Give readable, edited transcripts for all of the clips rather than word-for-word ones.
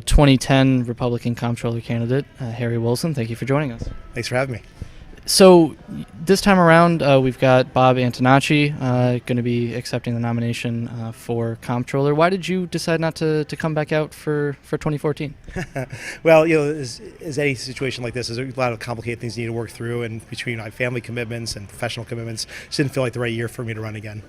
2010 Republican comptroller candidate, Harry Wilson. Thank you for joining us. Thanks for having me. So this time around, we've got Bob Antonacci going to be accepting the nomination for comptroller. Why did you decide not to come back out for 2014? Well, as any situation like this, there's a lot of complicated things you need to work through, and between my family commitments and professional commitments, it didn't feel like the right year for me to run again.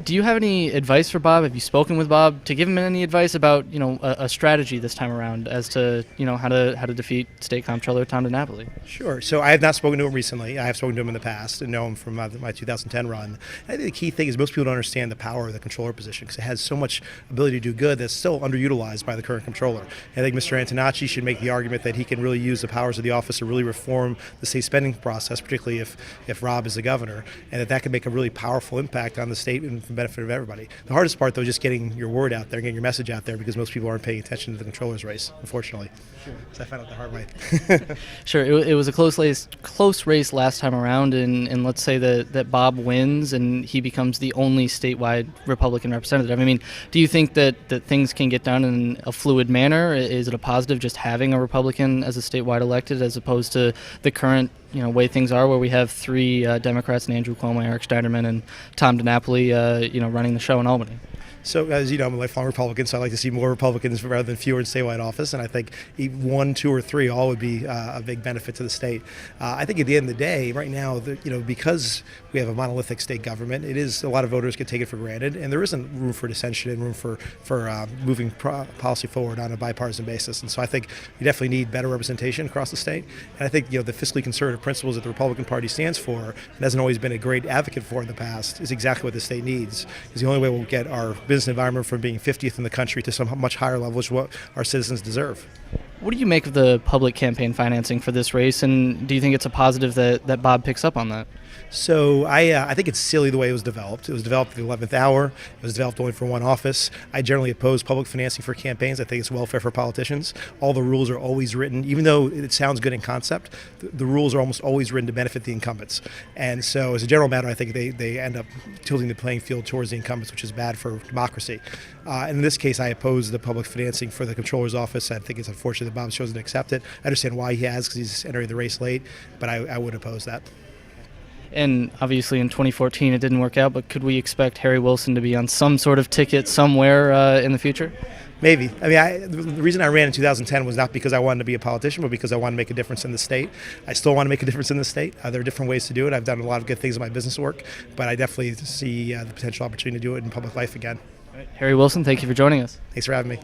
Do you have any advice for Bob? Have you spoken with Bob to give him any advice about a strategy this time around as to how to defeat State Comptroller Tom DiNapoli? Sure. So I have not spoken to him recently. I have spoken to him in the past and know him from my 2010 run. I think the key thing is most people don't understand the power of the controller position because it has so much ability to do good that's still underutilized by the current controller. I think Mr. Antonacci should make the argument that he can really use the powers of the office to really reform the state spending process, particularly if Rob is the governor, and that can make a really powerful impact on the state and for the benefit of everybody. The hardest part, though, is just getting your word out there, getting your message out there, because most people aren't paying attention to the controller's race, unfortunately. Sure. So I found out the hard way. Sure. It was a close race last time around, and let's say that Bob wins and he becomes the only statewide Republican representative. I mean, do you think that things can get done in a fluid manner? Is it a positive just having a Republican as a statewide elected as opposed to the current way things are, where we have three Democrats and Andrew Cuomo, Eric Steinerman, and Tom DiNapoli, running the show in Albany? So, as you know, I'm a lifelong Republican, so I like to see more Republicans rather than fewer in statewide office, and I think 1, 2, or 3 all would be a big benefit to the state. I think at the end of the day, right now, because we have a monolithic state government, it is a lot of voters can take it for granted, and there isn't room for dissension and room for moving policy forward on a bipartisan basis. And so I think we definitely need better representation across the state. And I think the fiscally conservative principles that the Republican Party stands for and hasn't always been a great advocate for in the past is exactly what the state needs. Because the only way we'll get our business environment from being 50th in the country to some much higher levels, what our citizens deserve. What do you make of the public campaign financing for this race, and do you think it's a positive that Bob picks up on that? So I think it's silly the way it was developed. It was developed at the 11th hour. It was developed only for one office. I generally oppose public financing for campaigns. I think it's welfare for politicians. All the rules are always written, even though it sounds good in concept, the rules are almost always written to benefit the incumbents. And so as a general matter, I think they end up tilting the playing field towards the incumbents, which is bad for democracy. And in this case, I oppose the public financing for the comptroller's office. I think it's unfortunate that Bob's chosen to accept it. I understand why he has, because he's entering the race late, but I would oppose that. And obviously in 2014 it didn't work out, but could we expect Harry Wilson to be on some sort of ticket somewhere in the future? Maybe. I mean, the reason I ran in 2010 was not because I wanted to be a politician, but because I wanted to make a difference in the state. I still want to make a difference in the state. There are different ways to do it. I've done a lot of good things in my business work, but I definitely see the potential opportunity to do it in public life again. All right. Harry Wilson, thank you for joining us. Thanks for having me.